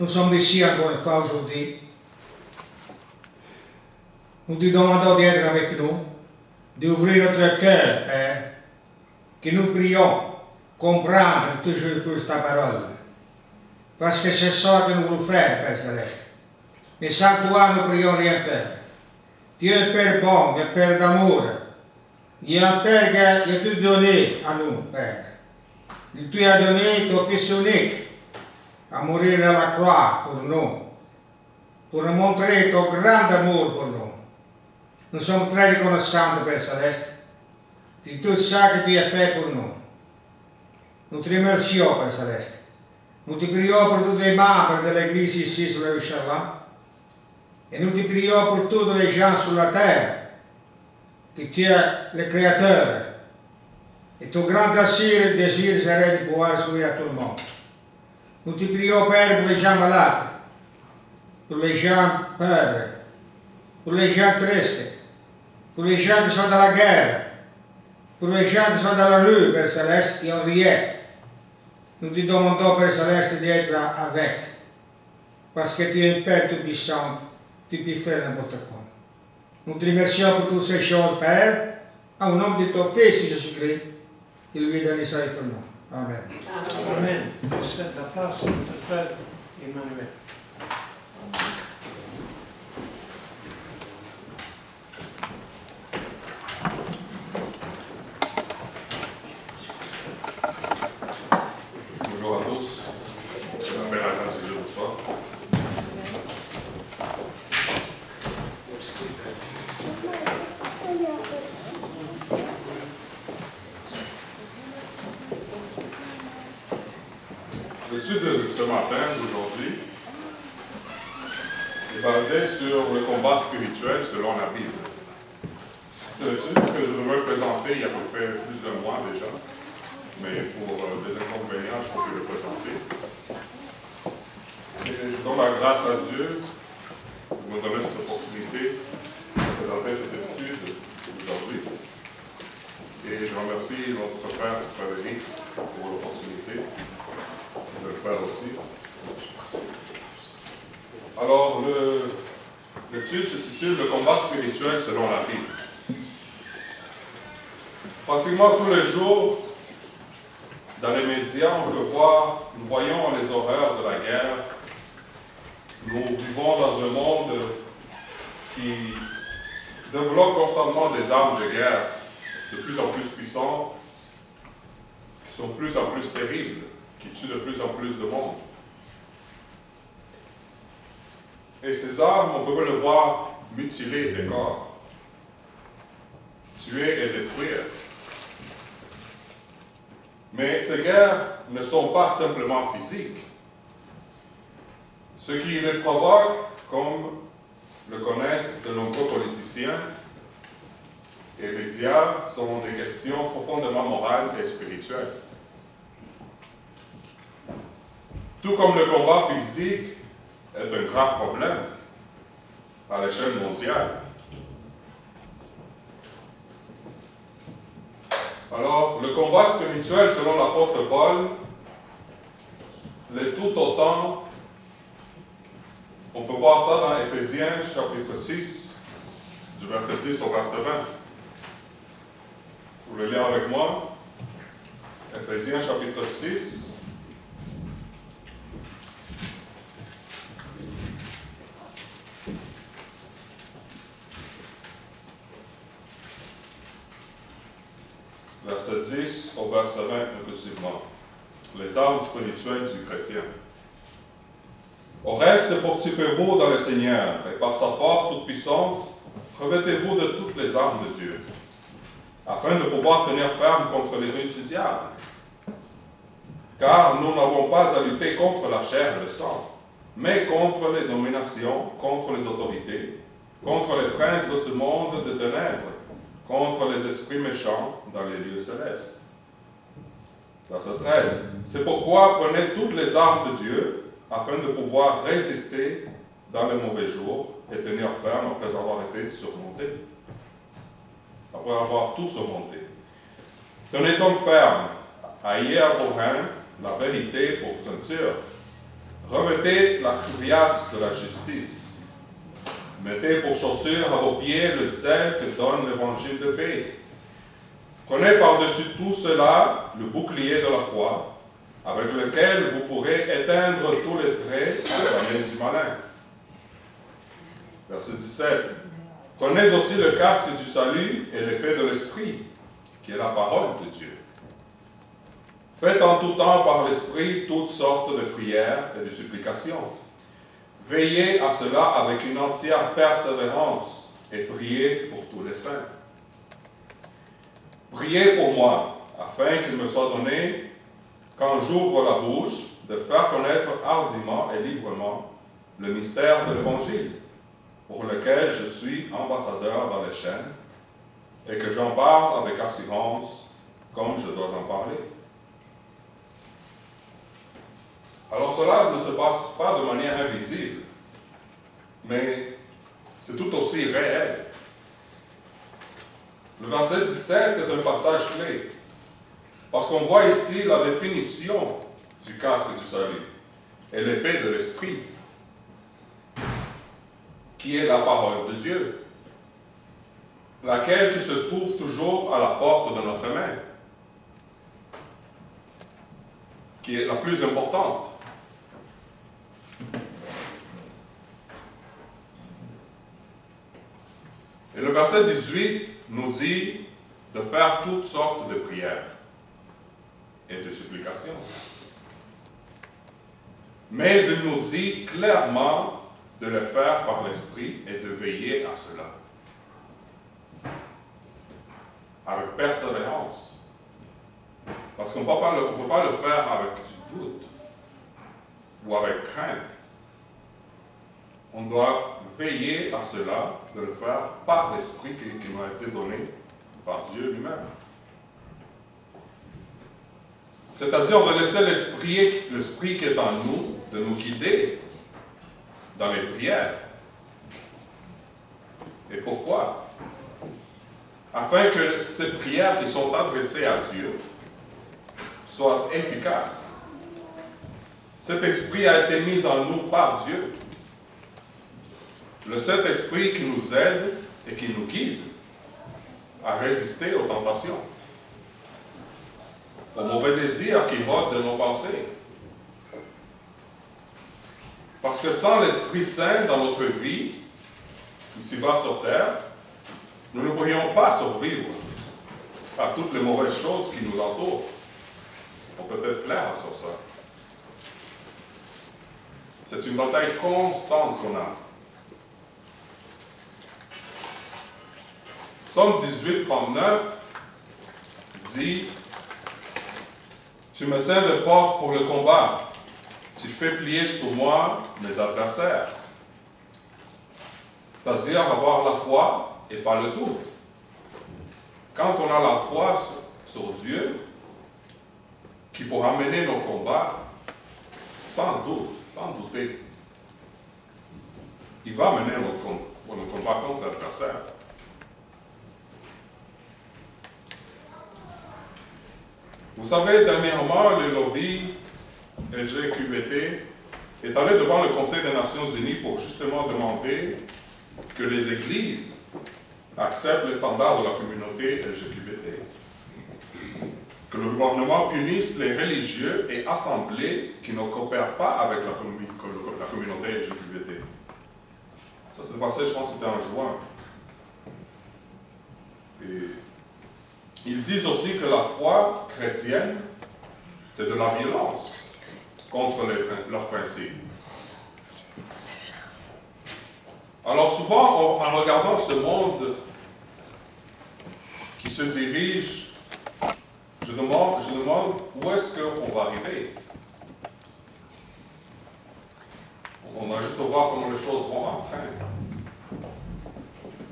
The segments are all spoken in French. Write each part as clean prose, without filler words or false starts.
nous sommes ici encore une fois aujourd'hui. Nous te demandons d'être avec nous, d'ouvrir notre cœur, Père, que nous prions, comprendre toujours plus ta parole. Parce que c'est ça que nous voulons faire, Père Céleste. Mais sans toi, nous ne pourrions rien faire. Tu es un Père bon, un Père d'amour. Il y a un Père qui a tout donné à nous, Père. Tu as donné ton Fils unique à mourir à la croix pour nous, pour nous montrer ton grand amour pour nous. Nous sommes très reconnaissants, Père Céleste, de tout ça que tu as fait pour nous. Nous te remercions, Père Céleste. Nous te prions pour tous les membres de l'Église ici sur le Charlant. Et nous te prions pour tous les gens sur la terre, que tu es le Créateur. Et ton grand désir serait de pouvoir sourire à tout le monde. Nous te prions, Père, pour les gens malades, pour les gens pauvres, pour les gens tristes, pour les gens qui sont dans la guerre, pour les gens qui sont dans la rue, Père Céleste, qui ont rien. Nous te demandons, Père Céleste, d'être avec, parce que tu es un Père tout-puissant, tu peux faire n'importe quoi. Nous te remercions pour toutes ces choses, Père, au nom de ton Fils Jésus-Christ, il lui donne ça pour nous. Amen. Amen. Je cède la place à notre frère Emmanuel. Bonjour à tous. Je m'appelle Alain Dieu, bonsoir. L'étude de ce matin, d'aujourd'hui, est basée sur le combat spirituel selon la Bible. C'est une étude que je devais présenter il y a à peu près plus d'un mois déjà, mais pour des inconvénients, je ne peux plus le présenter. Et je donne la grâce à Dieu de me donner cette opportunité de présenter cette étude aujourd'hui. Et je remercie notre frère Frédéric pour l'opportunité de le faire aussi. Alors, l'étude s'intitule Le combat spirituel selon la Bible. Pratiquement tous les jours, dans les médias, nous voyons les horreurs de la guerre. Nous vivons dans un monde qui développe constamment des armes de guerre de plus en plus puissantes, qui sont de plus en plus terribles, qui tuent de plus en plus de monde. Et ces armes, on peut le voir mutiler des corps, tuer et détruire. Mais ces guerres ne sont pas simplement physiques. Ce qui les provoque, comme le connaissent de nombreux politiciens et médias, sont des questions profondément morales et spirituelles. Tout comme le combat physique est un grave problème à l'échelle mondiale. Alors, le combat spirituel, selon l'apôtre Paul, l'est tout autant. On peut voir ça dans Éphésiens, chapitre 6, du verset 10 au verset 20. Vous voulez lire avec moi? Éphésiens, chapitre 6. Verset 10 au verset 20 inclusivement. Les armes spirituelles du chrétien. Au reste, fortifiez-vous dans le Seigneur, et par sa force toute puissante, revêtez-vous de toutes les armes de Dieu, afin de pouvoir tenir ferme contre les ruses du diable. Car nous n'avons pas à lutter contre la chair et le sang, mais contre les dominations, contre les autorités, contre les princes de ce monde de ténèbres, contre les esprits méchants dans les lieux célestes. Verset 13. C'est pourquoi prenez toutes les armes de Dieu, afin de pouvoir résister dans les mauvais jours et tenir ferme après avoir été surmonté. Après avoir tout surmonté. Tenez donc ferme, ayez à vos reins la vérité pour ceinture. Revêtez la cuirasse de la justice. Mettez pour chaussure à vos pieds le zèle que donne l'évangile de paix. Prenez par-dessus tout cela le bouclier de la foi, avec lequel vous pourrez éteindre tous les traits inflammés du malin. Verset 17. Prenez aussi le casque du salut et l'épée de l'Esprit, qui est la parole de Dieu. Faites en tout temps par l'Esprit toutes sortes de prières et de supplications. Veillez à cela avec une entière persévérance et priez pour tous les saints. Priez pour moi, afin qu'il me soit donné, quand j'ouvre la bouche, de faire connaître hardiment et librement le mystère de l'Évangile, pour lequel je suis ambassadeur dans les chaînes, et que j'en parle avec assurance, comme je dois en parler. Alors cela ne se passe pas de manière invisible, mais c'est tout aussi réel. Le verset 17 est un passage clé, parce qu'on voit ici la définition du casque du salut et l'épée de l'Esprit, qui est la parole de Dieu, laquelle qui se trouve toujours à la porte de notre main, qui est la plus importante. Et le verset 18 nous dit de faire toutes sortes de prières et de supplications. Mais il nous dit clairement de le faire par l'Esprit et de veiller à cela. Avec persévérance. Parce qu'on ne peut pas le faire avec du doute ou avec crainte. On doit veiller à cela, de le faire par l'Esprit qui nous a été donné par Dieu lui-même. C'est-à-dire de laisser l'Esprit qui est en nous, de nous guider dans les prières. Et pourquoi? Afin que ces prières qui sont adressées à Dieu soient efficaces. Cet esprit a été mis en nous par Dieu. Le Saint-Esprit qui nous aide et qui nous guide à résister aux tentations, aux mauvais désirs qui rôdent de nos pensées. Parce que sans l'Esprit Saint dans notre vie, ici-bas sur terre, nous ne pourrions pas survivre à toutes les mauvaises choses qui nous entourent. On peut être clair sur ça. C'est une bataille constante qu'on a. Psaume 18, 39 dit « Tu me sers de force pour le combat. Tu fais plier sous moi mes adversaires. » C'est-à-dire avoir la foi et pas le doute. Quand on a la foi sur Dieu, qui pourra mener nos combats, sans doute, sans douter, il va mener nos combats contre l'adversaire. Vous savez, dernièrement, le lobby LGQBT est allé devant le Conseil des Nations Unies pour justement demander que les églises acceptent les standards de la communauté LGQBT. Que le gouvernement punisse les religieux et assemblées qui ne coopèrent pas avec la communauté LGBT. Ça s'est passé, je pense que c'était en juin. Et ils disent aussi que la foi chrétienne, c'est de la violence contre leurs principes. Alors souvent, en regardant ce monde qui se dirige, je demande où est-ce qu'on va arriver. On a juste à voir comment les choses vont après.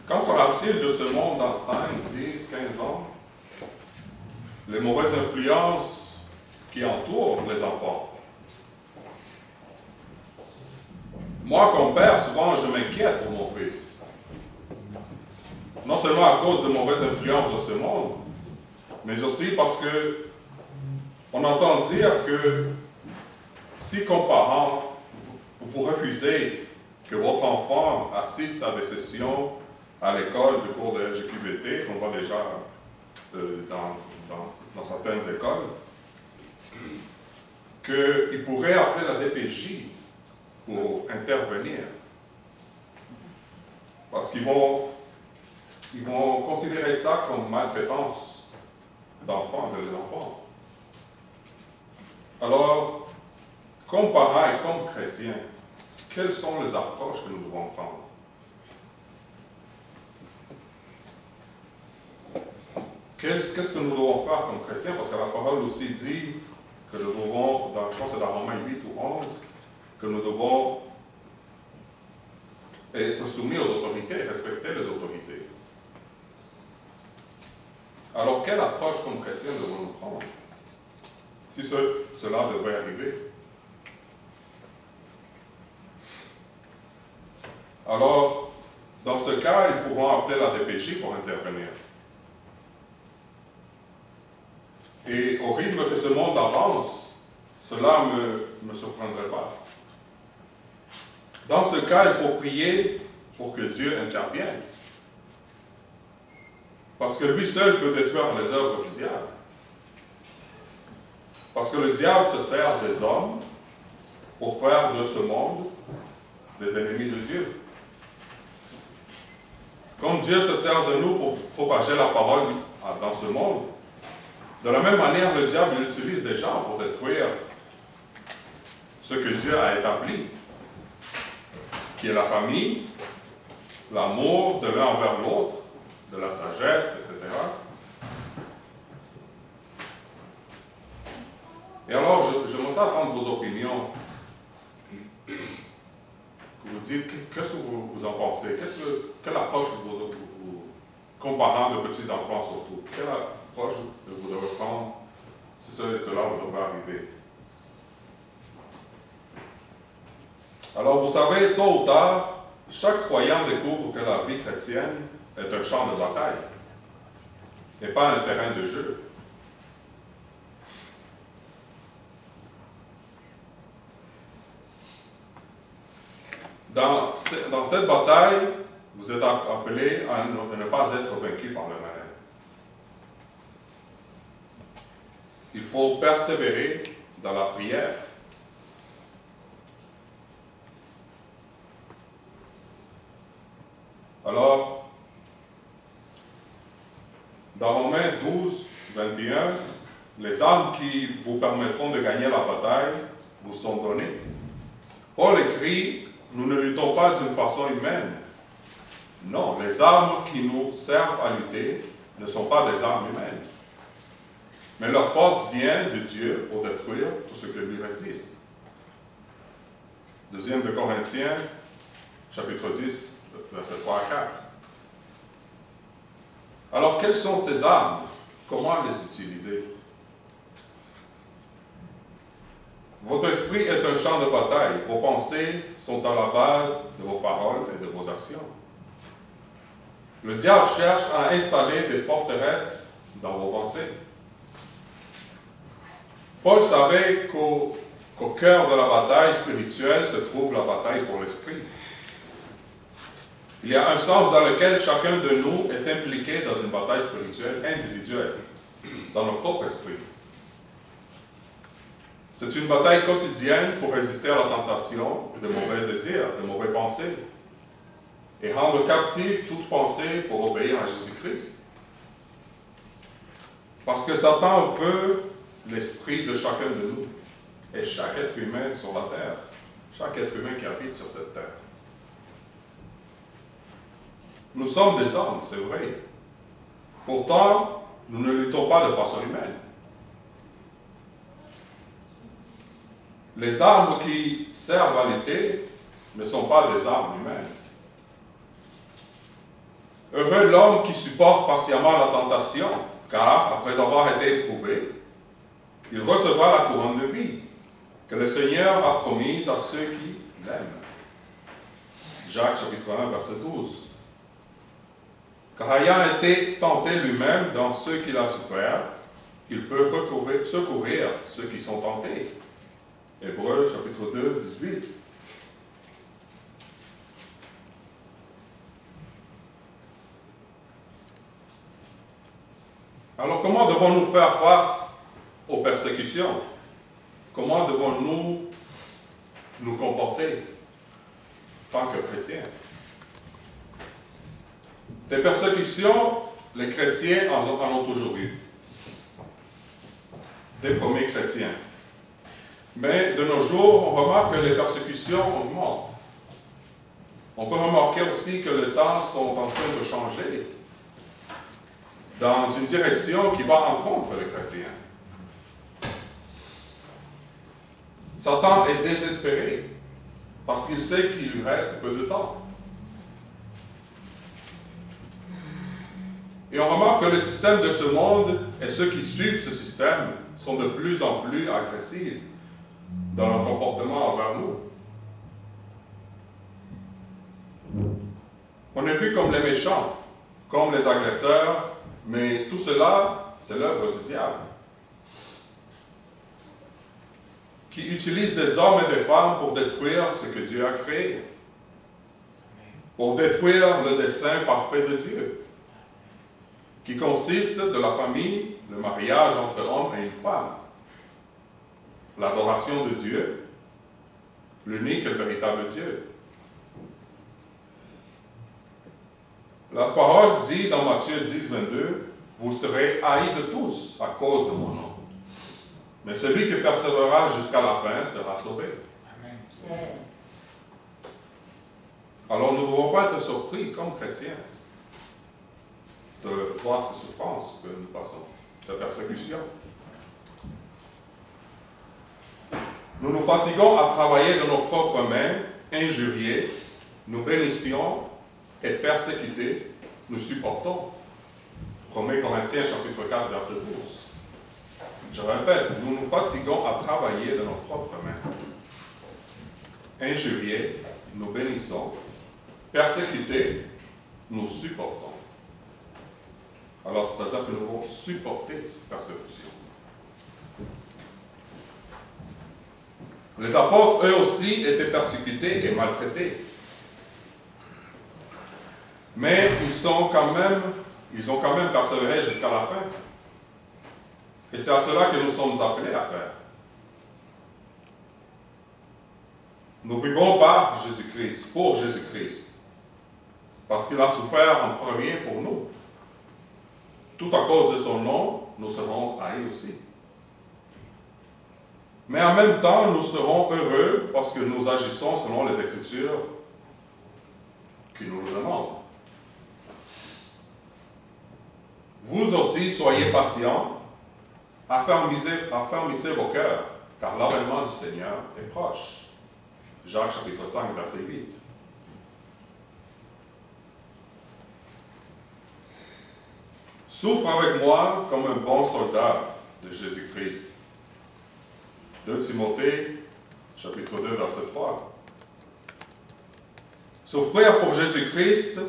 Qu'en sera-t-il de ce monde dans 5, 10, 15 ans? Les mauvaises influences qui entourent les enfants. Moi, comme père, souvent, je m'inquiète pour mon fils. Non seulement à cause de mauvaises influences de ce monde, mais aussi parce que on entend dire que si comme parent, vous refusez que votre enfant assiste à des sessions à l'école de cours de LGQBT, qu'on voit déjà dans certaines écoles, qu'il pourrait appeler la DPJ pour intervenir. Parce qu'ils vont considérer ça comme maltraitance d'enfants, de l'enfant. Alors, comme parents et comme chrétiens, quelles sont les approches que nous devons prendre? Qu'est-ce que nous devons faire comme chrétiens? Parce que la parole aussi dit que nous devons, je pense que c'est dans Romains 8 ou 11, que nous devons être soumis aux autorités, respecter les autorités. Alors, quelle approche comme chrétiens devons-nous prendre si cela devait arriver? Alors, dans ce cas, ils pourront appeler la DPJ pour intervenir. Et au rythme que ce monde avance, cela ne me surprendrait pas. Dans ce cas, il faut prier pour que Dieu intervienne. Parce que lui seul peut détruire les œuvres du diable. Parce que le diable se sert des hommes pour faire de ce monde des ennemis de Dieu. Comme Dieu se sert de nous pour propager la parole dans ce monde, de la même manière, le diable utilise des gens pour détruire ce que Dieu a établi, qui est la famille, l'amour de l'un envers l'autre, de la sagesse, etc. Et alors, je me sens attendre vos opinions. Que vous dites, qu'est-ce que vous en pensez? Quelle approche vous comparant de petits-enfants surtout, quelle approche vous devez prendre si cela vous devrait arriver? Alors, vous savez, tôt ou tard, chaque croyant découvre que la vie chrétienne est un champ de bataille et pas un terrain de jeu. Dans cette bataille, vous êtes appelés à ne pas être vaincus par le malin. Il faut persévérer dans la prière. Alors, dans Romains 12, 21, les armes qui vous permettront de gagner la bataille vous sont données. Paul écrit, nous ne luttons pas d'une façon humaine. Non, les armes qui nous servent à lutter ne sont pas des armes humaines. Mais leur force vient de Dieu pour détruire tout ce que lui résiste. 2 de Corinthiens, chapitre 10, versets 3 à 4. Alors, quelles sont ces armes? Comment les utiliser? Votre esprit est un champ de bataille. Vos pensées sont à la base de vos paroles et de vos actions. Le diable cherche à installer des forteresses dans vos pensées. Paul savait qu'au cœur de la bataille spirituelle se trouve la bataille pour l'esprit. Il y a un sens dans lequel chacun de nous est impliqué dans une bataille spirituelle individuelle, dans notre propre esprit. C'est une bataille quotidienne pour résister à la tentation de mauvais désirs, de mauvaises pensées, et rendre captive toute pensée pour obéir à Jésus-Christ. Parce que Satan veut l'esprit de chacun de nous, et chaque être humain sur la terre, chaque être humain qui habite sur cette terre. Nous sommes des hommes, c'est vrai. Pourtant, nous ne luttons pas de façon humaine. Les armes qui servent à lutter ne sont pas des armes humaines. Heureux l'homme qui supporte patiemment la tentation, car après avoir été éprouvé, il recevra la couronne de vie que le Seigneur a promise à ceux qui l'aiment. Jacques chapitre 1, verset 12. Car ayant été tenté lui-même dans ce qu'il a souffert, il peut secourir ceux qui sont tentés. Hébreux chapitre 2, 18. Alors comment devons-nous faire face aux persécutions? Comment devons-nous nous comporter en tant que chrétiens? Des persécutions, les chrétiens en ont toujours eu. Des premiers chrétiens. Mais de nos jours, on remarque que les persécutions augmentent. On peut remarquer aussi que les temps sont en train de changer dans une direction qui va en contre les chrétiens. Satan est désespéré parce qu'il sait qu'il lui reste peu de temps. Et on remarque que le système de ce monde et ceux qui suivent ce système sont de plus en plus agressifs dans leur comportement envers nous. On est vu comme les méchants, comme les agresseurs, mais tout cela, c'est l'œuvre du diable, qui utilise des hommes et des femmes pour détruire ce que Dieu a créé, pour détruire le dessein parfait de Dieu, qui consiste de la famille, le mariage entre homme et une femme, l'adoration de Dieu, l'unique et véritable Dieu. La parole dit dans Matthieu 10, 22, « Vous serez haïs de tous à cause de mon nom. Mais celui qui persévérera jusqu'à la fin sera sauvé. » Amen. Alors nous ne devons pas être surpris comme chrétiens de voir ces souffrances que nous passons, ces persécutions. Nous nous fatiguons à travailler de nos propres mains, injuriés, nous bénissions et persécutés, nous supportons. 1 Corinthiens chapitre 4, verset 12. Je répète, nous nous fatiguons à travailler de nos propres mains. Injuriés, nous bénissons. Persécutés, nous supportons. Alors, c'est-à-dire que nous devons supporter cette persécution. Les apôtres, eux aussi, étaient persécutés et maltraités. Mais ils ont quand même persévéré jusqu'à la fin. Et c'est à cela que nous sommes appelés à faire. Nous vivons par Jésus-Christ, pour Jésus-Christ, parce qu'il a souffert en premier pour nous. Tout à cause de son nom, nous serons haïs aussi. Mais en même temps, nous serons heureux parce que nous agissons selon les Écritures qui nous le demandent. Vous aussi, soyez patients, affermissez vos cœurs, car l'avènement du Seigneur est proche. Jacques chapitre 5, verset 8. Souffre avec moi comme un bon soldat de Jésus-Christ. 2 Timothée, chapitre 2, verset 3. Souffrir pour Jésus-Christ,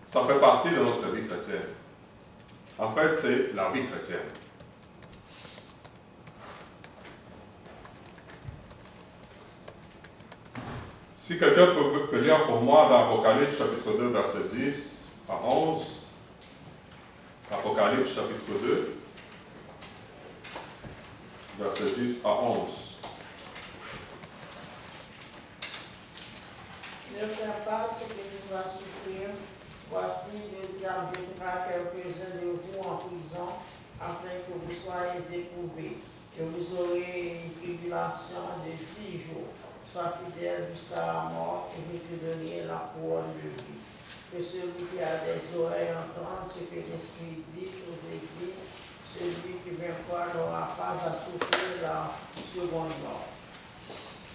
ça fait partie de notre vie chrétienne. En fait, c'est la vie chrétienne. Si quelqu'un peut lire pour moi dans Apocalypse, chapitre 2, verset 10 à 11. Apocalypse, chapitre 2, verset 10 à 11. Ne fais pas ce que tu vas souffrir. Voici, le diable jettera quelques-uns de vous en prison, afin que vous soyez éprouvés, que vous aurez une tribulation de 10 jours. Sois fidèle jusqu'à la mort, et je te donnerai la couronne de vie. Que celui qui a des oreilles entende ce que l'Esprit dit aux églises. Celui qui vaincra n'aura pas à souffrir la seconde mort.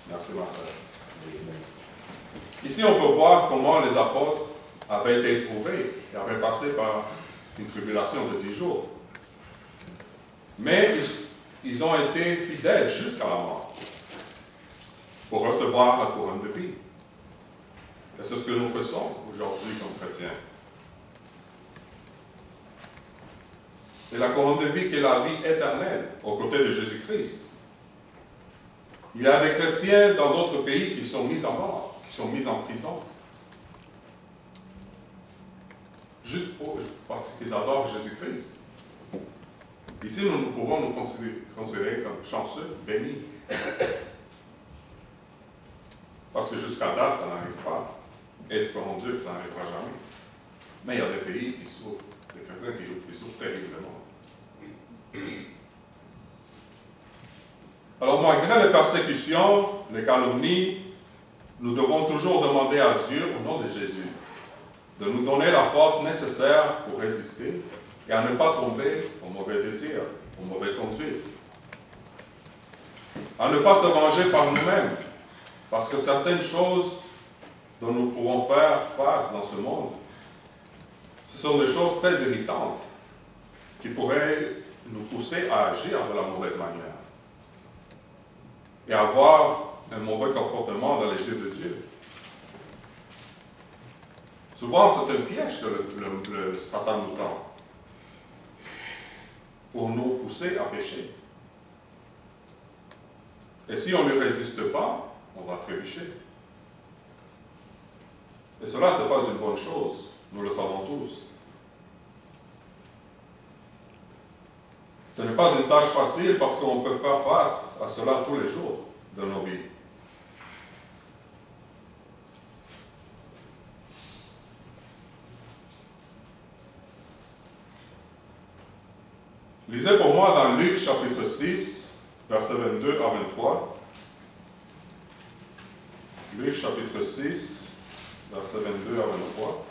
Merci Marcel. Oui, merci. Ici, on peut voir comment les apôtres avaient été éprouvés et avaient passé par une tribulation de 10 jours. Mais ils ont été fidèles jusqu'à la mort pour recevoir la couronne de vie. Et c'est ce que nous faisons aujourd'hui comme chrétiens. Et la couronne de vie qui est la vie éternelle aux côtés de Jésus-Christ. Il y a des chrétiens dans d'autres pays qui sont mis à mort, qui sont mis en prison. Juste parce qu'ils adorent Jésus-Christ. Ici, nous pouvons nous considérer comme chanceux, bénis. Parce que jusqu'à date, ça n'arrive pas. Espérons Dieu que ça n'arrivera jamais. Mais il y a des pays qui souffrent, des chrétiens qui souffrent terriblement. Alors, malgré les persécutions, les calomnies, nous devons toujours demander à Dieu, au nom de Jésus, de nous donner la force nécessaire pour résister et à ne pas tomber au mauvais désir, au mauvais conduite. À ne pas se venger par nous-mêmes, parce que certaines choses dont nous pourrons faire face dans ce monde, ce sont des choses très irritantes qui pourraient nous pousser à agir de la mauvaise manière et avoir un mauvais comportement dans les yeux de Dieu. Souvent, c'est un piège que le Satan nous tend pour nous pousser à pécher. Et si on ne lui résiste pas, on va trébucher. Et cela, ce n'est pas une bonne chose. Nous le savons tous. Ce n'est pas une tâche facile parce qu'on peut faire face à cela tous les jours de nos vies. Lisez pour moi dans Luc chapitre 6, versets 22 à 23. Luc chapitre 6, versets 22 à 23.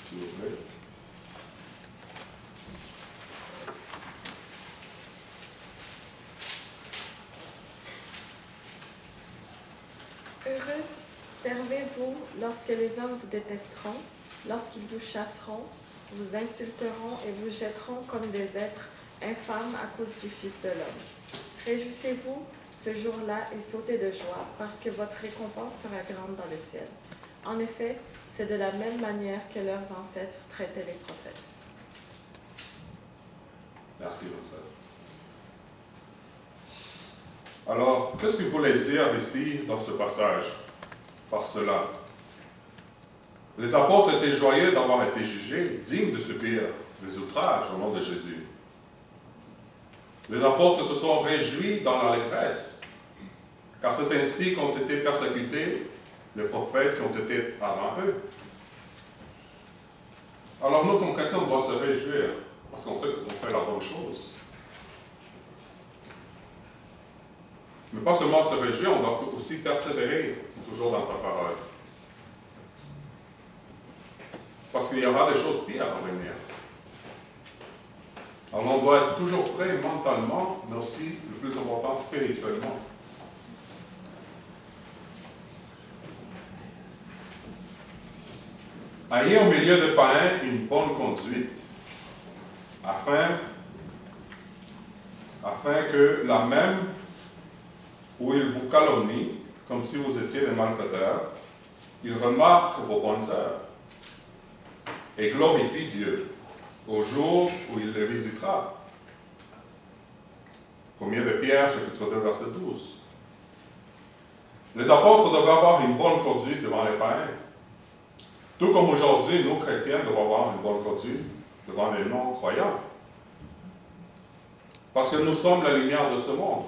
S'il vous plaît. Heureux servez-vous lorsque les hommes vous détesteront, lorsqu'ils vous chasseront, vous insulteront et vous jetteront comme des êtres infâmes à cause du Fils de l'homme. Réjouissez-vous ce jour-là et sautez de joie, parce que votre récompense sera grande dans le ciel. En effet, c'est de la même manière que leurs ancêtres traitaient les prophètes. Merci, mon frère. Alors, qu'est-ce qu'il voulait dire ici dans ce passage par cela? Les apôtres étaient joyeux d'avoir été jugés dignes de subir les outrages au nom de Jésus. Les apôtres se sont réjouis dans l'allégresse, car c'est ainsi qu'ont été persécutés les prophètes qui ont été avant eux. Alors nous, comme chrétiens, on doit se réjouir, parce qu'on sait qu'on fait la bonne chose. Mais pas seulement se réjouir, on doit aussi persévérer toujours dans sa parole. Parce qu'il y aura des choses pires à venir. Alors on doit être toujours prêt mentalement, mais aussi, le plus important, spirituellement. Ayez au milieu des païens une bonne conduite, afin que la même où ils vous calomnient, comme si vous étiez des malfaiteurs, ils remarquent vos bonnes œuvres et glorifient Dieu au jour où il les visitera. 1 de Pierre, chapitre 2, verset 12. Les apôtres devaient avoir une bonne conduite devant les païens. Tout comme aujourd'hui, nous, chrétiens, devons avoir une bonne conduite devant les non-croyants. Parce que nous sommes la lumière de ce monde.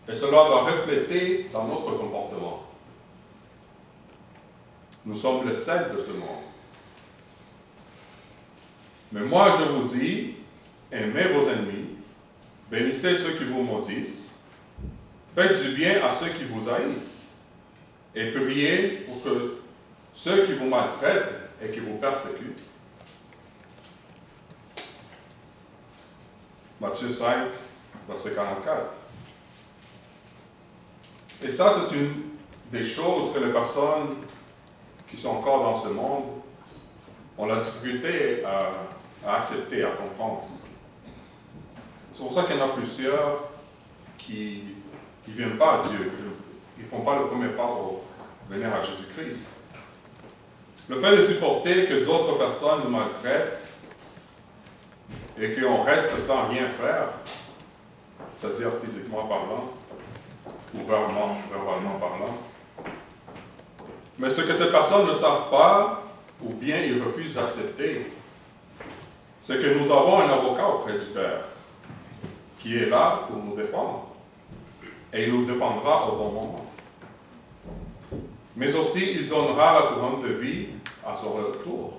Et cela doit refléter dans notre comportement. Nous sommes le sel de ce monde. Mais moi, je vous dis, aimez vos ennemis, bénissez ceux qui vous maudissent, faites du bien à ceux qui vous haïssent, et priez pour que ceux qui vous maltraitent et qui vous persécutent. Matthieu 5, verset 44. Et ça, c'est une des choses que les personnes qui sont encore dans ce monde ont la difficulté à accepter, à comprendre. C'est pour ça qu'il y en a plusieurs qui ne viennent pas à Dieu, qui ne font pas le premier pas pour venir à Jésus-Christ. Le fait de supporter que d'autres personnes nous maltraitent et qu'on reste sans rien faire, c'est-à-dire physiquement parlant, ou verbalement parlant. Mais ce que ces personnes ne savent pas, ou bien ils refusent d'accepter, c'est que nous avons un avocat auprès du Père qui est là pour nous défendre. Et il nous défendra au bon moment. Mais aussi, il donnera la couronne de vie à son retour.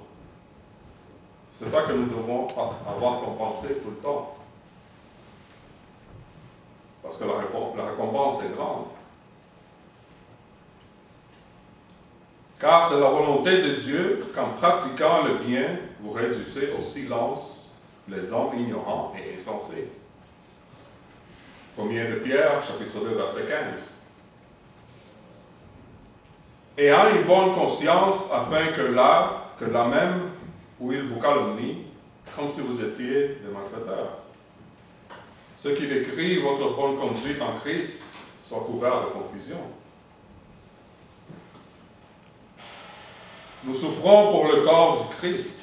C'est ça que nous devons avoir comme pensée tout le temps. Parce que la récompense est grande. Car c'est la volonté de Dieu qu'en pratiquant le bien, vous réduisez au silence les hommes ignorants et insensés. 1 de Pierre, chapitre 2, verset 15. Ayant une bonne conscience, afin que là même où il vous calomnie, comme si vous étiez des malfaiteurs. Ceux qui décrivent votre bonne conduite en Christ soient couverts de confusion. Nous souffrons pour le corps du Christ,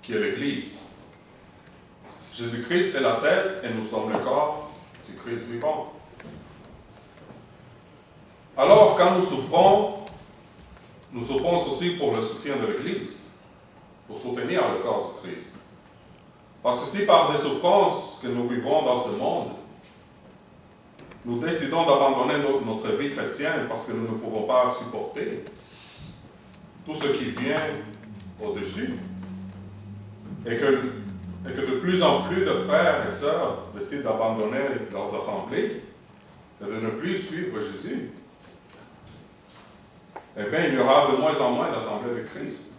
qui est l'Église. Jésus-Christ est la tête et nous sommes le corps du Christ vivant. Alors, quand nous souffrons aussi pour le soutien de l'Église, pour soutenir le corps du Christ. Parce que si par des souffrances que nous vivons dans ce monde, nous décidons d'abandonner notre vie chrétienne parce que nous ne pouvons pas supporter tout ce qui vient au-dessus, et que de plus en plus de frères et sœurs décident d'abandonner leurs assemblées et de ne plus suivre Jésus, eh bien, il y aura de moins en moins d'assemblées de Christ.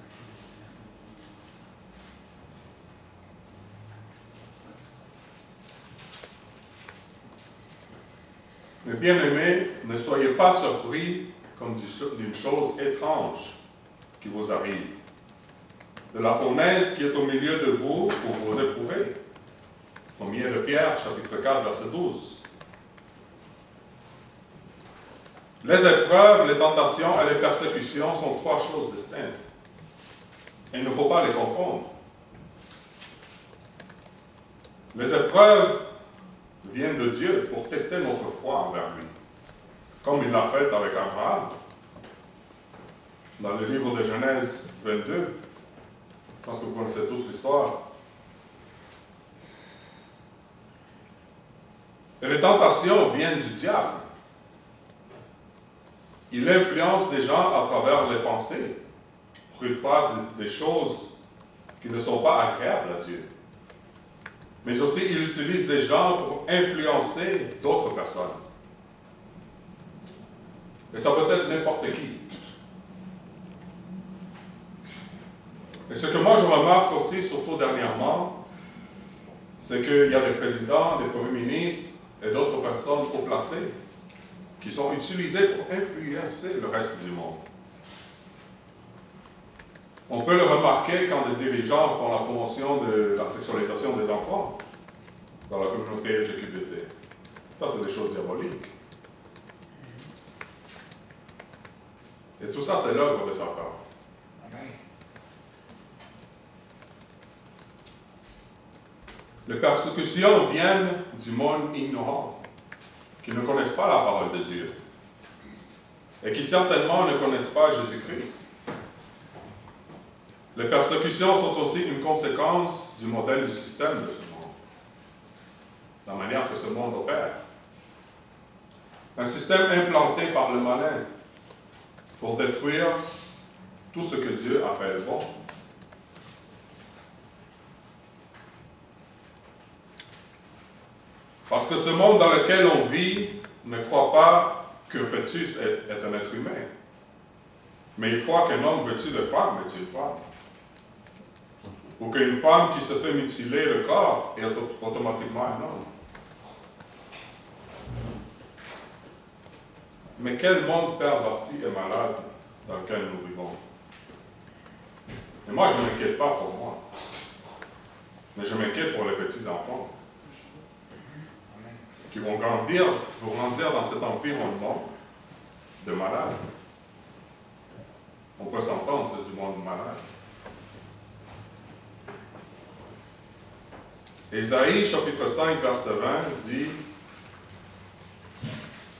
Mais bien-aimés, ne soyez pas surpris comme d'une chose étrange qui vous arrive, de la fournaise qui est au milieu de vous pour vous éprouver. 1 de Pierre, chapitre 4, verset 12. Les épreuves, les tentations et les persécutions sont trois choses distinctes. Et il ne faut pas les confondre. Les épreuves viennent de Dieu pour tester notre foi envers lui, comme il l'a fait avec Abraham. Dans le livre de Genèse 22, je pense que vous connaissez tous l'histoire. Et les tentations viennent du diable. Il influence les gens à travers les pensées pour qu'ils fassent des choses qui ne sont pas agréables à Dieu. Mais aussi, il utilise des gens pour influencer d'autres personnes. Et ça peut être n'importe qui. Et ce que moi je remarque aussi, surtout dernièrement, c'est qu'il y a des présidents, des premiers ministres et d'autres personnes haut placées qui sont utilisées pour influencer le reste du monde. On peut le remarquer quand des dirigeants font la promotion de la sexualisation des enfants dans la communauté LGBT. Ça, c'est des choses diaboliques. Et tout ça, c'est l'œuvre de Satan. Les persécutions viennent du monde ignorant, qui ne connaissent pas la parole de Dieu, et qui certainement ne connaissent pas Jésus-Christ. Les persécutions sont aussi une conséquence du modèle du système de ce monde, la manière que ce monde opère. Un système implanté par le malin pour détruire tout ce que Dieu appelle bon. Parce que ce monde dans lequel on vit ne croit pas qu'un fœtus est un être humain. Mais il croit qu'un homme vêtu de femme est une femme. Ou qu'une femme qui se fait mutiler le corps est automatiquement un homme. Mais quel monde perverti et malade dans lequel nous vivons. Et moi, je ne m'inquiète pas pour moi. Mais je m'inquiète pour les petits-enfants qui vont grandir dans cet environnement de malades. On peut s'entendre, c'est du monde malade. Ésaïe, chapitre 5, verset 20, dit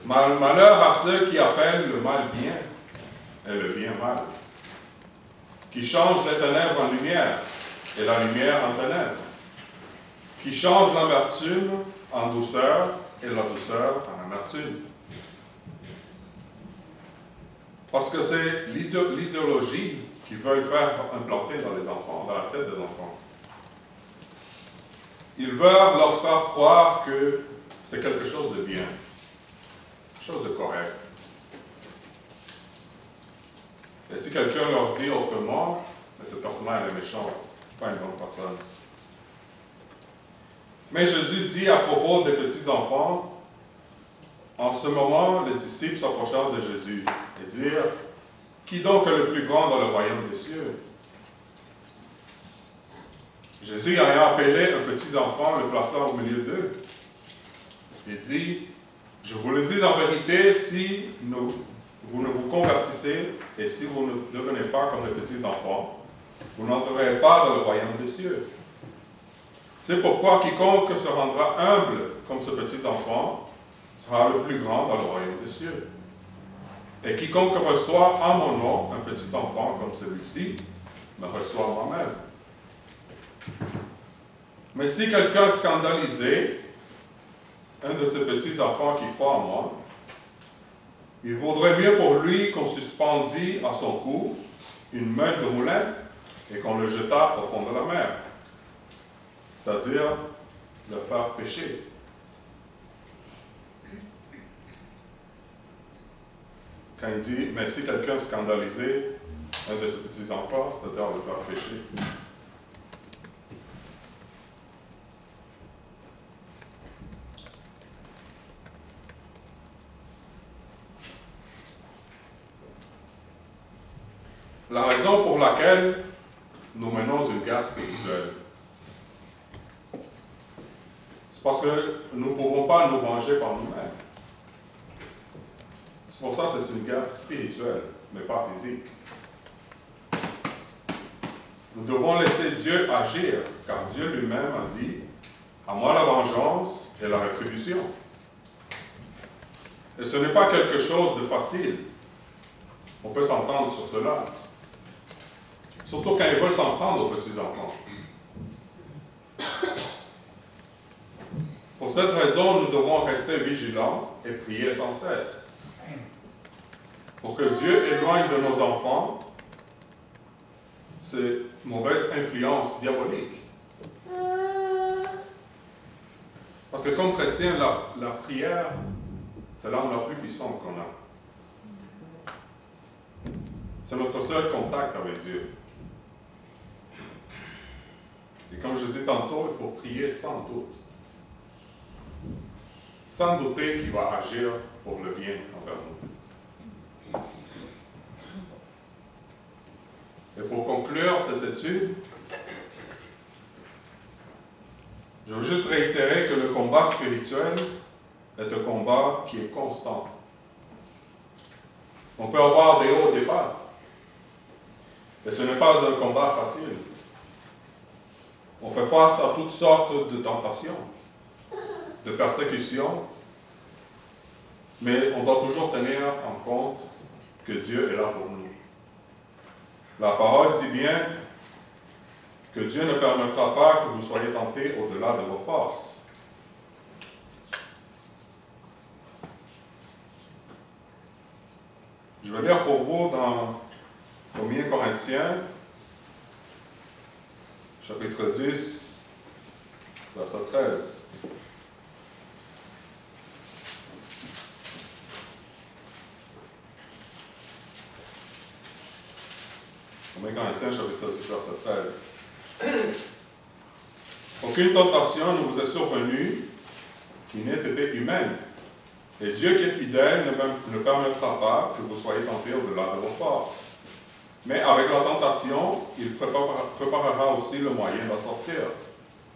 « Malheur à ceux qui appellent le mal bien et le bien mal, qui changent les ténèbres en lumière et la lumière en ténèbres, qui change l'amertume en douceur et la douceur en amertume. Parce que c'est l'idéologie qu'ils veulent faire implanter dans les enfants, dans la tête des enfants. Ils veulent leur faire croire que c'est quelque chose de bien, quelque chose de correct. Et si quelqu'un leur dit autrement, mais cette personne-là, elle est méchante, pas une bonne personne. Mais Jésus dit à propos des petits-enfants, en ce moment, les disciples s'approchèrent de Jésus et dirent, « Qui donc est le plus grand dans le royaume des cieux? » Jésus, ayant appelé un petit enfant, le plaça au milieu d'eux et dit, « Je vous le dis en vérité, si vous ne vous convertissez et si vous ne devenez pas comme les petits enfants, vous n'entrerez pas dans le royaume des cieux. C'est pourquoi quiconque se rendra humble comme ce petit enfant sera le plus grand dans le royaume des cieux. Et quiconque reçoit en mon nom un petit enfant comme celui-ci, me reçoit moi-même. Mais si quelqu'un scandalisé, un de ces petits enfants qui croit en moi, il vaudrait mieux pour lui qu'on suspendît à son cou une meule de moulin et qu'on le jetât au fond de la mer, c'est-à-dire le faire pécher. Quand il dit, mais si quelqu'un scandalisé, un de ses petits enfants, c'est-à-dire le faire pécher. La raison pour laquelle nous menons une guerre spirituelle, c'est parce que nous ne pouvons pas nous venger par nous-mêmes. C'est pour ça que c'est une guerre spirituelle, mais pas physique. Nous devons laisser Dieu agir, car Dieu lui-même a dit, « À moi la vengeance et la rétribution. » Et ce n'est pas quelque chose de facile. On peut s'entendre sur cela. Surtout quand ils veulent s'en prendre aux petits-enfants. Pour cette raison, nous devons rester vigilants et prier sans cesse. Pour que Dieu éloigne de nos enfants ces mauvaises influences diaboliques. Parce que comme chrétien, la prière, c'est l'arme la plus puissante qu'on a. C'est notre seul contact avec Dieu. Et comme je disais tantôt, il faut prier sans doute. Sans douter qu'il va agir pour le bien envers nous. Et pour conclure cette étude, je veux juste réitérer que le combat spirituel est un combat qui est constant. On peut avoir des hauts et des bas. Et ce n'est pas un combat facile. On fait face à toutes sortes de tentations, de persécutions, mais on doit toujours tenir en compte que Dieu est là pour nous. La parole dit bien que Dieu ne permettra pas que vous soyez tentés au-delà de vos forces. Je vais lire pour vous dans 1 Corinthiens, chapitre 10, verset 13. Corinthiens, chapitre 10, verset 13. Aucune tentation ne vous est survenue qui n'ait été humaine. Et Dieu qui est fidèle ne permettra pas que vous soyez tentés au-delà de vos forces. Mais avec la tentation, il préparera aussi le moyen d'en sortir,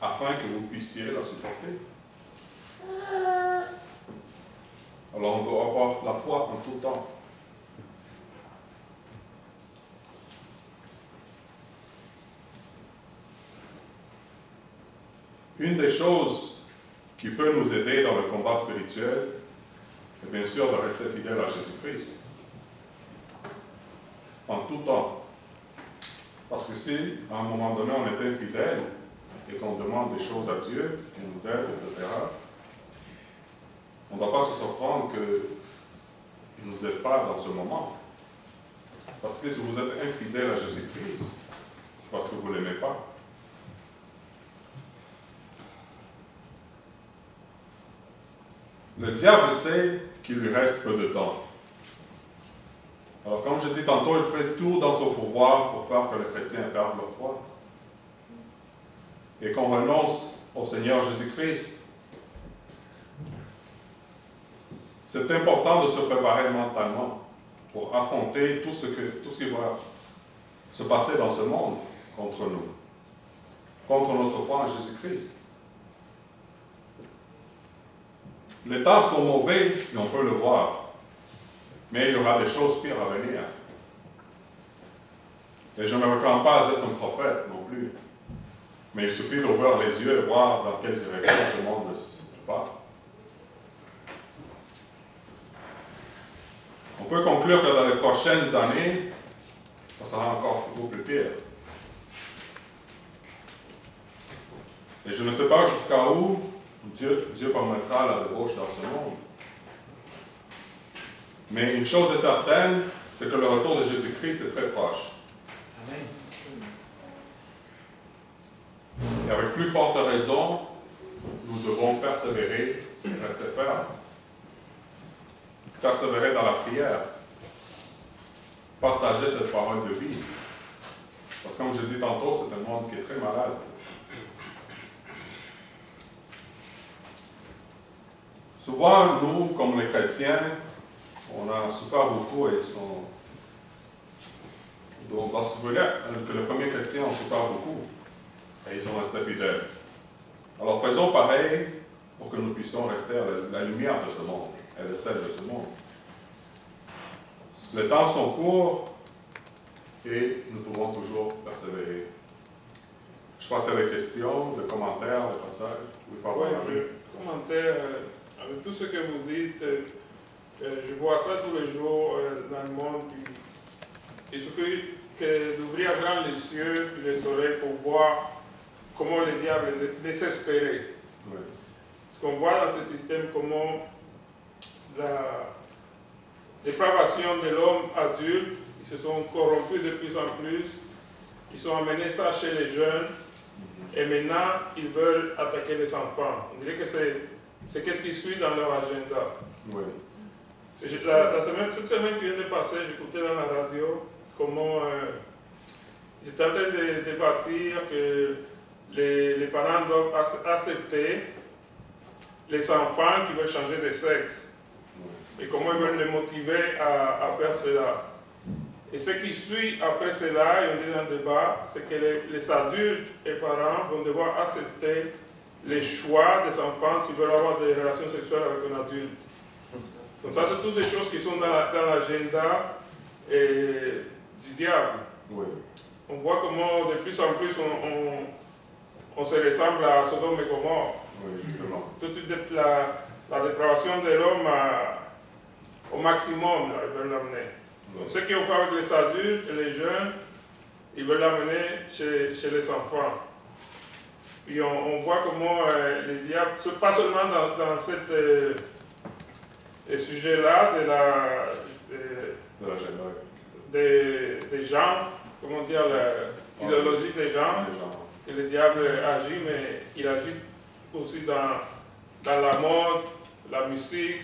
afin que vous puissiez la supporter. Alors on doit avoir la foi en tout temps. Une des choses qui peut nous aider dans le combat spirituel est bien sûr de rester fidèle à Jésus-Christ. En tout temps. Parce que si, à un moment donné, on était infidèle, et qu'on demande des choses à Dieu, qu'il nous aide, etc., on ne doit pas se surprendre qu'il ne nous aide pas dans ce moment. Parce que si vous êtes infidèle à Jésus-Christ, c'est parce que vous ne l'aimez pas. Le diable sait qu'il lui reste peu de temps. Alors, comme je dis tantôt, il fait tout dans son pouvoir pour faire que les chrétiens perdent leur foi. Et qu'on renonce au Seigneur Jésus-Christ. C'est important de se préparer mentalement pour affronter tout ce qui va se passer dans ce monde contre nous, contre notre foi en Jésus-Christ. Les temps sont mauvais et on peut le voir, mais il y aura des choses pires à venir. Et je ne me reconnais pas être un prophète non plus, mais il suffit d'ouvrir les yeux et voir dans quelle direction ce monde va. On peut conclure que dans les prochaines années, ça sera encore beaucoup plus pire. Et je ne sais pas jusqu'à où Dieu permettra la débauche dans ce monde. Mais une chose est certaine, c'est que le retour de Jésus-Christ est très proche. Amen. Et avec plus forte raison, nous devons persévérer et rester fermes. Persévérer dans la prière. Partager cette parole de vie. Parce que comme je dis tantôt, c'est un monde qui est très malade. Souvent, nous, comme les chrétiens, on a souffert beaucoup et lorsque vous voyez que les premiers chrétiens ont souffert beaucoup et ils sont restés fidèles. Alors faisons pareil pour que nous puissions rester à la lumière de ce monde et le sel de ce monde. Les temps sont courts et nous pouvons toujours persévérer. Je passe à des questions, des commentaires, des passages. Oui, commentaire, avec tout ce que vous dites, je vois ça tous les jours dans le monde. Puis il suffit d'ouvrir grand les yeux et les oreilles pour voir comment le diable est désespéré. Oui. Parce qu'on voit dans ce système comment la dépravation de l'homme adulte, ils se sont corrompus de plus en plus, ils ont amené ça chez les jeunes, et maintenant ils veulent attaquer les enfants. On dirait que c'est qu'est-ce qui suit dans leur agenda. Oui. Cette semaine qui vient de passer, j'écoutais dans la radio comment ils étaient en train de débattre que les parents doivent accepter les enfants qui veulent changer de sexe. Et comment ils veulent les motiver à faire cela. Et ce qui suit après cela, et on est dans le débat, c'est que les adultes et parents vont devoir accepter les choix des enfants s'ils veulent avoir des relations sexuelles avec un adulte. Donc ça, c'est toutes des choses qui sont dans l'agenda du diable. Oui. On voit comment de plus en plus on se ressemble à Sodome et Gomorrhe. Oui, justement. Toute la dépravation de l'homme au maximum, là, ils veulent l'amener. Donc, ce qu'ils ont fait avec les adultes et les jeunes, ils veulent l'amener chez les enfants. Puis on voit comment les diables, pas seulement dans ce sujet-là des gens, comment dire, l'idéologie des gens, que le diable agit, mais il agit aussi dans la mode, la musique,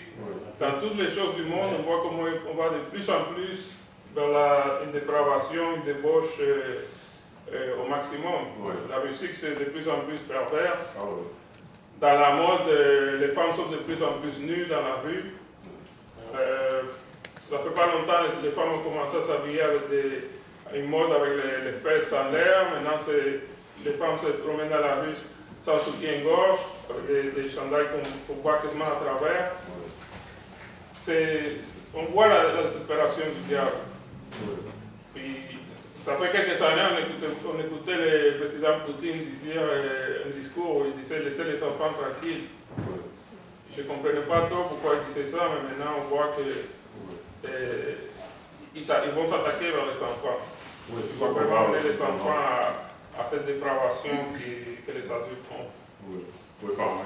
dans toutes les choses du monde. On voit comment on va de plus en plus vers une dépravation, une débauche au maximum. Oui. La musique, c'est de plus en plus perverse. Ah, oui. Dans la mode, les femmes sont de plus en plus nues dans la rue. Ça fait pas longtemps que les femmes ont commencé à s'habiller avec une mode avec les fesses en l'air. Maintenant, les femmes se promènent dans la rue sans soutien-gorge, avec des chandails qu'on voit quasiment à travers. On voit la séparation du diable. Puis, ça fait quelques années, on écoutait le président Poutine dire un discours où il disait « laissez les enfants tranquilles ». Je ne comprenais pas trop pourquoi il disait ça, mais maintenant on voit que ils vont s'attaquer vers les enfants. Oui, Ils vont vraiment amener les enfants à à cette dépravation que les adultes ont. Oui. Vous pouvez parler.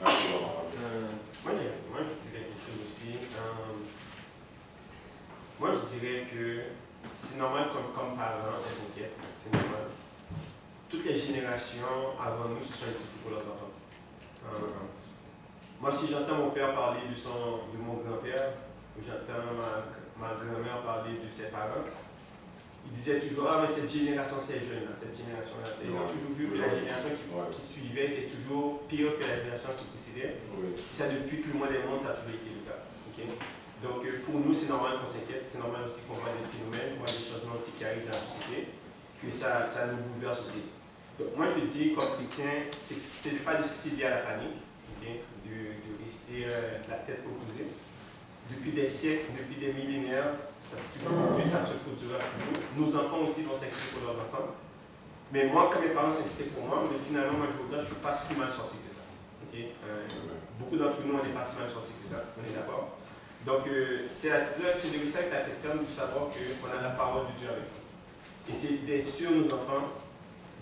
Merci, Laurent. Moi, je dirais quelque chose aussi. Moi, je dirais que c'est normal comme parents, on s'inquiète. C'est normal. Toutes les générations avant nous se sont inquiétées pour leurs enfants. Moi, si j'entends mon père parler de mon grand-père, ou j'entends ma grand-mère parler de ses parents, ils disaient toujours, ah mais cette génération c'est jeune, cette génération-là. Ils ont toujours vu que la génération qui suivait était toujours pire que la génération qui précédait. Oui. Et ça, depuis que le monde est monde, ça a toujours été le cas. Okay? Donc pour nous, c'est normal qu'on s'inquiète, c'est normal aussi qu'on voit des phénomènes, qu'on voit des changements aussi qui arrivent dans la société, que ça nous bouleverse aussi. Donc moi je dis, comme chrétien, c'est de pas de céder à la panique, okay? de rester la tête opposée. Depuis des siècles, depuis des millénaires, ça s'est toujours fait, ça se produira toujours. Nos enfants aussi vont s'inquiéter pour leurs enfants. Mais moi, quand mes parents s'inquiétaient pour moi, mais finalement, moi je regarde, je ne suis pas si mal sorti que ça. Okay? Beaucoup d'entre nous, on n'est pas si mal sorti que ça, on est d'accord. Donc, c'est de réussir avec la tête ferme de savoir qu'on a la parole de Dieu avec nous. Et c'est d'être sur nos enfants,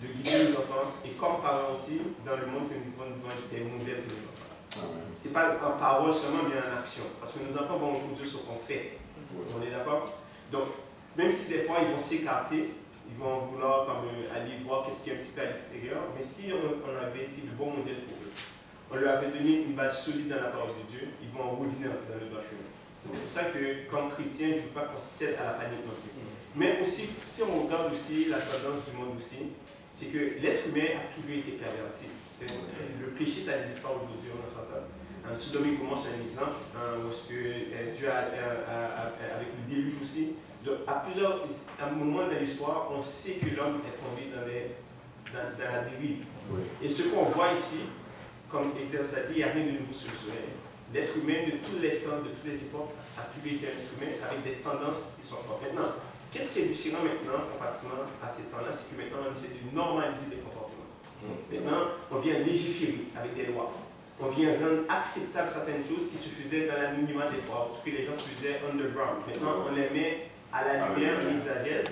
de guider nos enfants, et comme parents aussi, dans le monde que nous devons être des modèles pour nos enfants. Ce n'est pas en parole seulement, mais en action. Parce que nos enfants vont reproduire ce qu'on fait. On est d'accord? Donc, même si des fois ils vont s'écarter, ils vont vouloir aller voir qu'est-ce qu'il y a un petit peu à l'extérieur, mais si on avait été le bon modèle pour eux, on leur avait donné une base solide dans la parole de Dieu, ils vont revenir dans le droit chemin. Donc c'est pour ça que, comme chrétien, je ne veux pas qu'on cède à la panique non plus. Mais aussi, si on regarde aussi la tendance du monde aussi, c'est que l'être humain a toujours été perverti. Le péché, ça n'existe pas aujourd'hui, on s'entend. Sodome et Gomorrhe, c'est un exemple, où est-ce que Dieu avec le déluge aussi, à un moment dans l'histoire, on sait que l'homme est tombé dans la dérive. Oui. Et ce qu'on voit ici, comme Exerce a dit, il n'y a rien de nouveau sous le soleil. L'être humain de tous les temps, de toutes les époques, a toujours été un être humain avec des tendances qui sont fortes. Maintenant, qu'est-ce qui est différent maintenant, comparativement à ces temps-là, c'est que maintenant on essaie de normaliser les comportements. Maintenant, on vient légiférer avec des lois. On vient rendre acceptable certaines choses qui se faisaient dans l'anonymat des fois, ce que les gens faisaient underground. Maintenant, on les met à la lumière, on exagère,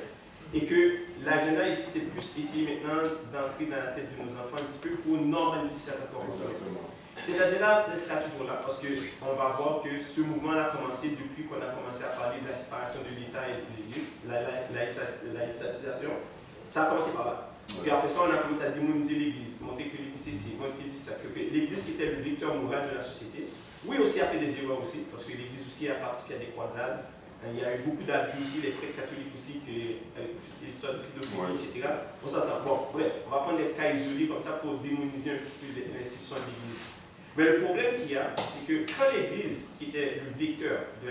et que l'agenda ici, c'est plus ici maintenant d'entrer dans la tête de nos enfants un petit peu pour normaliser certains comportements. Cet agenda sera toujours là parce qu'on va voir que ce mouvement a commencé depuis qu'on a commencé à parler de la séparation de l'État et de l'Église, la laïcisation. Ça a commencé par là. Puis après ça, on a commencé à démoniser l'Église, montrer que l'Église c'est ci, montrer que l'Église c'est ça. L'Église qui était le vecteur moral de la société, oui aussi a fait des erreurs aussi, parce que l'Église aussi a participé à des croisades. Il y a eu beaucoup d'abus aussi, les prêtres catholiques aussi, l'histoire de pédophilie, etc. On s'entend. Bon, bref, on va prendre des cas isolés comme ça pour démoniser un petit peu l'institution de l'Église. Mais le problème qu'il y a, c'est que quand l'Église, qui était le vecteur de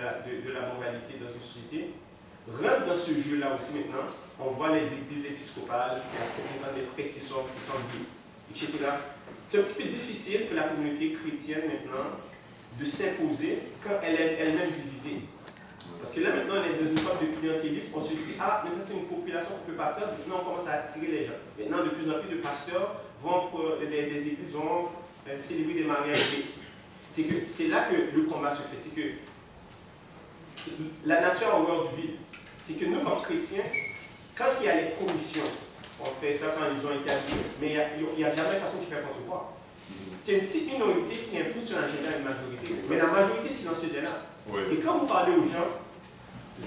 la moralité dans une société, rentre dans ce jeu-là aussi maintenant, on voit les églises épiscopales, qui acceptent des prêtres qui sont liés, etc. C'est un petit peu difficile pour la communauté chrétienne maintenant de s'imposer quand elle est elle-même divisée. Parce que là maintenant on est dans une forme de clientélisme, on se dit ah mais ça c'est une population qu'on ne peut pas perdre, maintenant on commence à attirer les gens. Maintenant de plus en plus de pasteurs des églises vont célébrer des mariages. C'est là que le combat se fait, c'est que la nature a horreur du vide. C'est que nous comme chrétiens, quand il y a les commissions, on fait ça quand ils ont été habillés, mais il n'y a jamais personne qui fait contre-pouvoir. C'est une petite minorité qui impose sur l'agenda une majorité, mais la majorité silencieuse est là. Oui. Et quand vous parlez aux gens,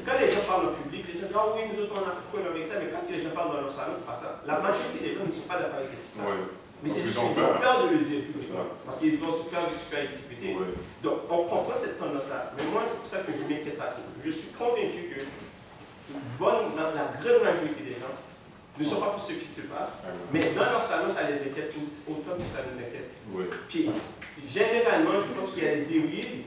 quand les gens parlent au public, les gens disent ah oui, nous autres on a problème avec ça, mais quand les gens parlent dans leur salon, c'est pas ça. La majorité des gens ne sont pas d'accord avec ce qui se passe. Oui. Mais c'est juste qu'ils ont peur de le dire publiquement, parce qu'ils ont peur de super activité. Oui. Donc on comprend cette tendance-là. Mais moi, c'est pour ça que je ne m'inquiète pas trop. Je suis convaincu que la grande majorité des gens ne sont pas pour ce qui se passe, mais dans leur salon, ça les inquiète autant que ça nous inquiète. Oui. Puis, généralement, je pense qu'il y a des dérives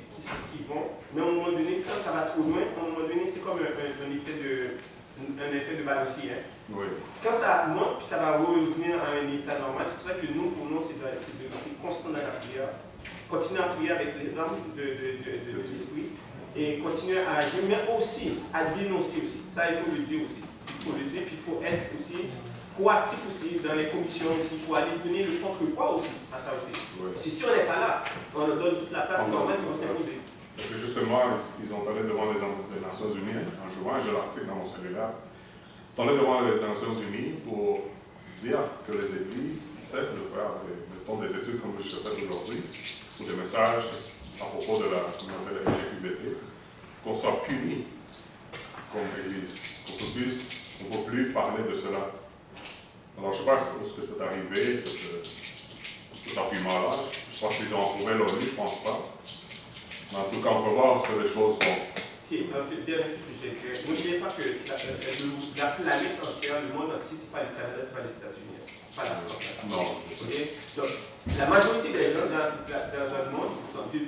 qui vont, mais à un moment donné, quand ça va trop loin, à un moment donné, c'est comme un effet de balancier. Hein. Oui. Quand ça monte, puis ça va revenir à un état normal, c'est pour ça que nous, pour nous, c'est constant dans la prière. Continuer à prier avec les armes de l'esprit et continuer à agir, mais aussi à dénoncer aussi. Ça, il faut le dire aussi. Il faut le dire, puis il faut être aussi proactif aussi dans les commissions aussi, pour aller donner le contre-poids aussi à ça aussi. Oui. Parce que si on n'est pas là, on leur donne toute la place normale qui va s'imposer. Parce que justement, ils ont parlé devant les Nations Unies en juin, j'ai l'article dans mon cellulaire. Ils sont allés devant les Nations Unies pour dire que les églises cessent de faire mettons, des études comme je fais aujourd'hui, ou des messages à propos de la communauté LGBT, qu'on soit punis comme église, qu'on ne peut plus parler de cela. Alors je ne sais pas où est-ce que c'est arrivé, cet argument-là. Je pense qu'ils ont approuvé l'ONU, je ne pense pas. Mais en tout cas, on peut voir ce que les choses vont. Ok, donc dernier sujet. N'oubliez pas que la planète entière, le monde entier, ce n'est pas le Canada, ce n'est pas les États-Unis, pas la France. Non. Okay? Donc, la majorité des gens dans le monde,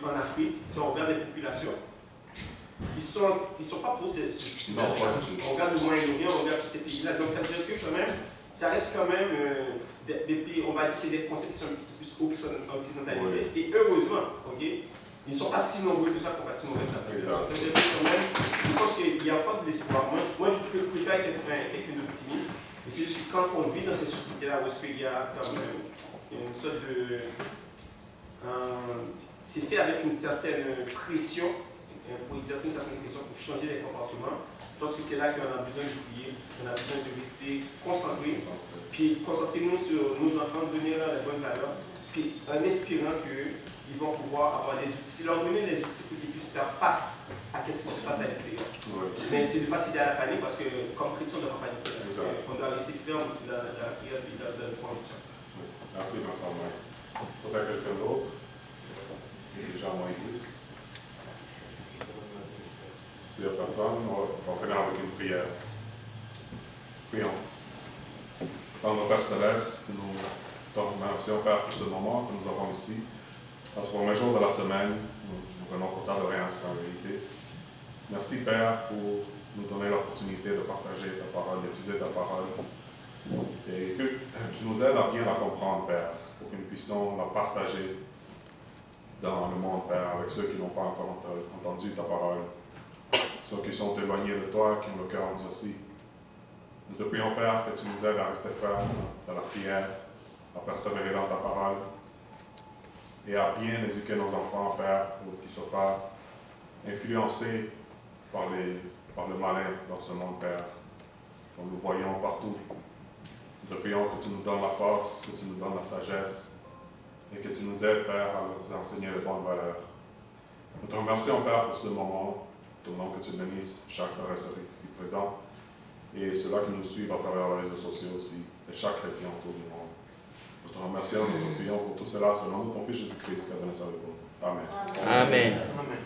en Afrique, si on regarde les populations, ils sont pas pour ces Non, pas du tout. On regarde le Moyen-Orient, on regarde tous ces pays-là. Donc ça veut dire que quand même, ça reste quand même des pays, on va dire, c'est des concepts qui sont un petit peu plus occidentalisés. Oui. Et heureusement, ok, ils ne sont pas si nombreux que ça pour bâtir une mauvaise population. Ça veut dire que quand même, je pense qu'il y a encore de l'espoir. Moi, je préfère être quelqu'un d'optimiste. Mais c'est juste que quand on vit dans ces sociétés-là, où est-ce qu'il y a comme une sorte de... c'est fait avec une certaine pression, pour exercer une certaine pression, pour changer les comportements. Je pense que c'est là qu'on a besoin de prier, qu'on a besoin de rester concentrés, puis concentrer-nous sur nos enfants, donner leur les bonnes valeurs, puis en espérant qu'ils vont pouvoir avoir des outils. C'est leur donner les outils pour qu'ils puissent faire face à ce qui se passe à l'extérieur. Oui. Mais c'est de ne pas céder à la panique parce que comme chrétien, on ne doit pas paniquer. On doit rester ferme dans la prière et dans la conviction. Merci, Martin. Pose à quelqu'un d'autre? Déjà Moïse. S'il n'y a personne, on va finir avec une prière. Prions. Dans nos Père Céleste, nous te remercions, Père, pour ce moment que nous avons ici. Dans ce premier jour de la semaine, nous venons pour t'adorer en vérité. Merci, Père, pour nous donner l'opportunité de partager ta parole, d'étudier ta parole. Et que tu nous aides à bien la comprendre, Père, pour que nous puissions la partager dans le monde, Père, avec ceux qui n'ont pas encore entendu ta parole. Ceux qui sont éloignés de toi, qui ont le cœur endurci. Nous te prions, Père, que tu nous aides à rester fermes dans la prière, à persévérer dans ta parole et à bien éduquer nos enfants, Père, pour qu'ils ne soient pas influencés par le malin dans ce monde, Père, comme nous voyons partout. Nous te prions que tu nous donnes la force, que tu nous donnes la sagesse et que tu nous aides, Père, à nous enseigner les bonnes valeurs. Nous te remercions, Père, pour ce moment. Nous demandons que tu bénisses chaque frère et sœur ici présent et ceux-là qui nous suivent à travers les réseaux sociaux aussi, et chaque chrétien autour du monde. Nous te remercions, nous te prions pour tout cela, selon ton Fils Jésus-Christ qui a donné sa vie pour nous. Amen. Amen. Amen.